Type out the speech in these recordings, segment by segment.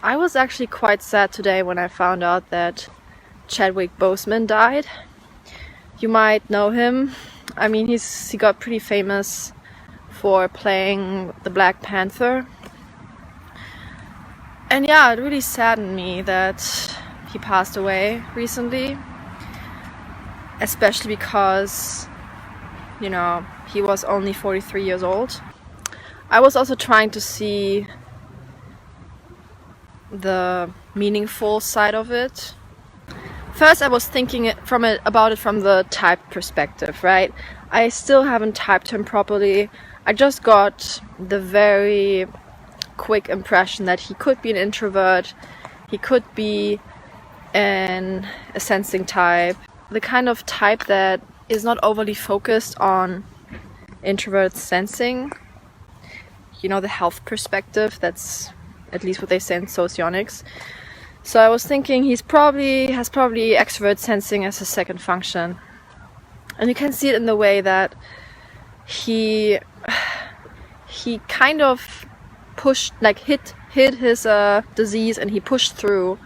I was actually quite sad today when I found out that Chadwick Boseman died. You might know him. I mean, he got pretty famous for playing the Black Panther. And yeah, it really saddened me that he passed away recently. Especially because, he was only 43 years old. I was also trying to see the meaningful side of it. First, I was thinking about it from the type perspective, right? I still haven't typed him properly. I just got the very quick impression that he could be an introvert, he could be a sensing type, the kind of type that is not overly focused on introvert sensing. The health perspective, that's at least what they say in Socionics. So I was thinking has probably extrovert sensing as a second function. And you can see it in the way that he kind of pushed, hid his disease, and he pushed through.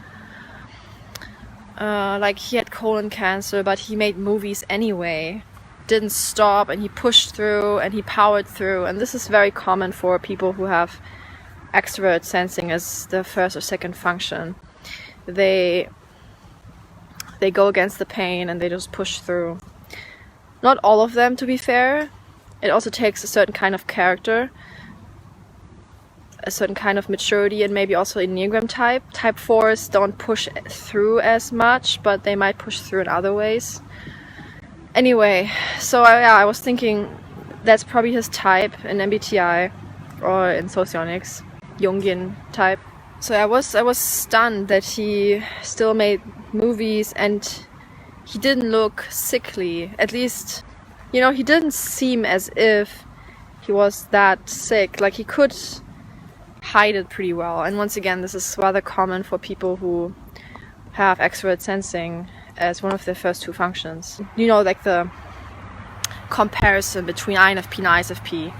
He had colon cancer, but he made movies anyway. Didn't stop, and he pushed through, and he powered through. And this is very common for people who have extrovert sensing as the first or second function. They go against the pain and they just push through. Not all of them, to be fair. It also takes a certain kind of character, a certain kind of maturity, and maybe also Enneagram type. Type 4s don't push through as much, but they might push through in other ways. Anyway, so I was thinking that's probably his type in MBTI or in Socionics, Jungian type. So I was stunned that he still made movies and he didn't look sickly. At least, he didn't seem as if he was that sick. Like, he could hide it pretty well. And once again, this is rather common for people who have extrovert sensing as one of their first two functions. Like the comparison between INFP and ISFP.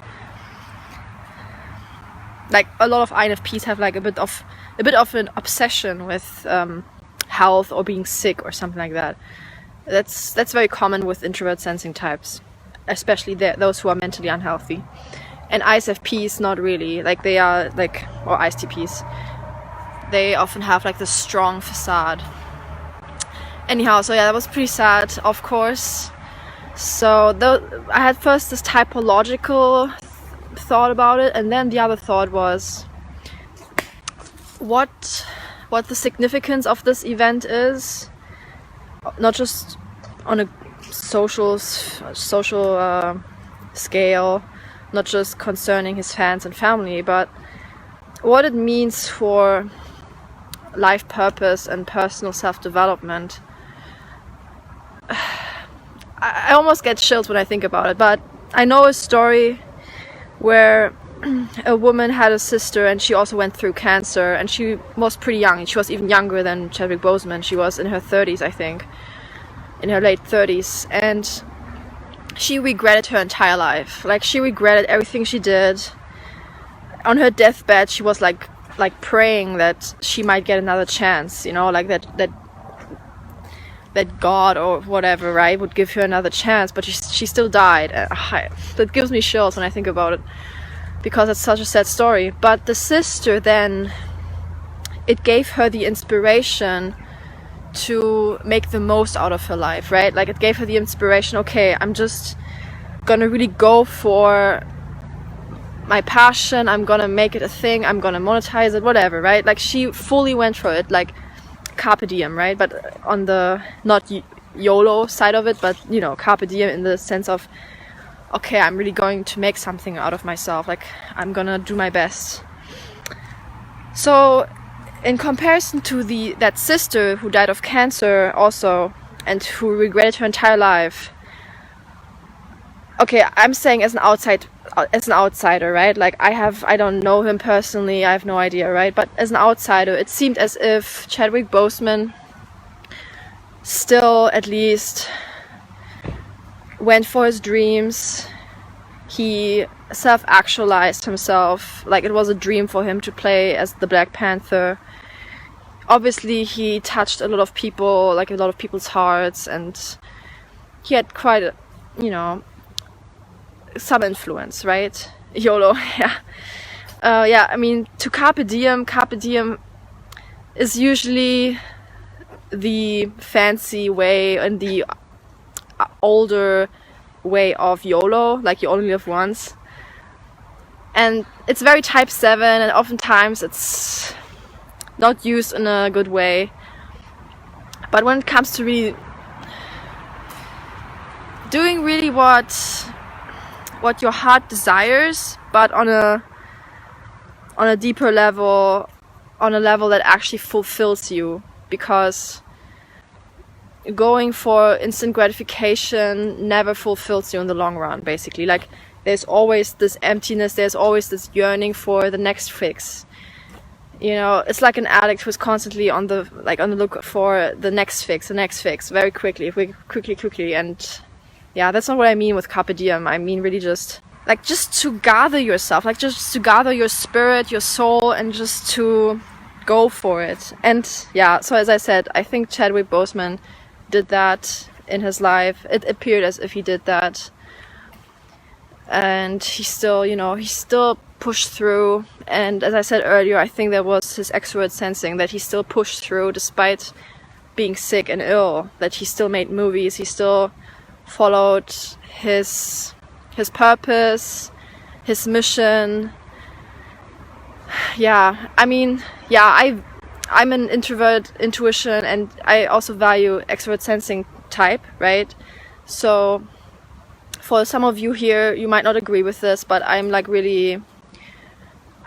Like, a lot of INFPs have like a bit of an obsession with health or being sick or something like that. That's very common with introvert sensing types, especially those who are mentally unhealthy. And ISFPs, not really. Like, they are or ISTPs, they often have like this strong facade. Anyhow, so yeah, that was pretty sad, of course. So I had first this typological thought about it, and then the other thought was what the significance of this event is, not just on a social scale, not just concerning his fans and family, but what it means for life purpose and personal self-development. I almost get chills when I think about it, but I know a story where a woman had a sister and she also went through cancer, and she was pretty young. She was even younger than Chadwick Boseman. She was in her 30s, I think, in her late 30s, and she regretted her entire life. Like, she regretted everything she did. On her deathbed, she was like praying that she might get another chance, like that God or whatever, right, would give her another chance, but she still died. That gives me chills when I think about it, because it's such a sad story. But the sister then, it gave her the inspiration to make the most out of her life, right? Like, it gave her the inspiration, okay, I'm just gonna really go for my passion, I'm gonna make it a thing, I'm gonna monetize it, whatever, right? Like, she fully went for it, like carpe diem, right? But on the not YOLO side of it, but carpe diem in the sense of, okay, I'm really going to make something out of myself, like, I'm gonna do my best. So in comparison to that sister who died of cancer also, and who regretted her entire life, okay, I'm saying as an outsider, right? Like, I don't know him personally, I have no idea, right? But as an outsider, it seemed as if Chadwick Boseman still at least went for his dreams. He self-actualized himself, like it was a dream for him to play as the Black Panther. obviously he touched a lot of people, like a lot of people's hearts, and he had quite a, you know, some influence, right? YOLO. Yeah. Yeah, I mean, to carpe diem is usually the fancy way and the older way of YOLO, like you only live once. And it's very type 7, and oftentimes it's not used in a good way. But when it comes to really doing really what your heart desires, but on a deeper level, on a level that actually fulfills you, because going for instant gratification never fulfills you in the long run, basically. Like, there's always this emptiness, there's always this yearning for the next fix. You know, it's like an addict who's constantly on the look for the next fix, very quickly. And yeah, that's not what I mean with carpe diem. I mean really just to gather yourself, like just to gather your spirit, your soul, and just to go for it. And yeah, so as I said, I think Chadwick Boseman did that in his life. It appeared as if he did that. And he still, you know, he still pushed through. And as I said earlier, I think that was his extrovert sensing, that he still pushed through despite being sick and ill, that he still made movies, he still followed his purpose, his mission. Yeah, I mean, yeah, I'm an introvert intuition, and I also value extrovert sensing type, right? So for some of you here, you might not agree with this, but I'm really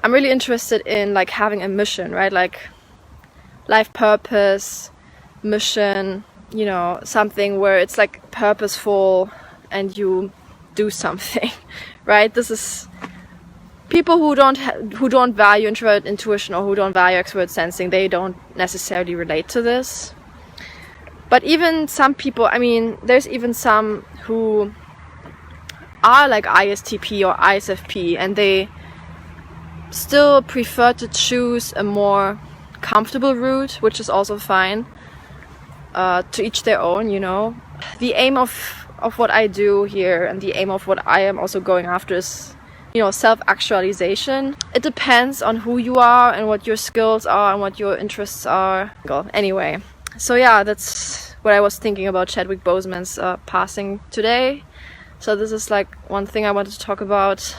interested in like having a mission, right? Like life purpose, mission, you know, something where it's like purposeful and you do something, right? This is people who don't value introvert intuition or who don't value extrovert sensing, they don't necessarily relate to this. But even some people, I mean, there's even some who are like ISTP or ISFP, and they still prefer to choose a more comfortable route, which is also fine. To each their own, you know. The aim of what I do here, and the aim of what I am also going after, is, you know, self-actualization. It depends on who you are and what your skills are and what your interests are. Anyway, so yeah, that's what I was thinking about Chadwick Boseman's passing today. So this is like one thing I wanted to talk about.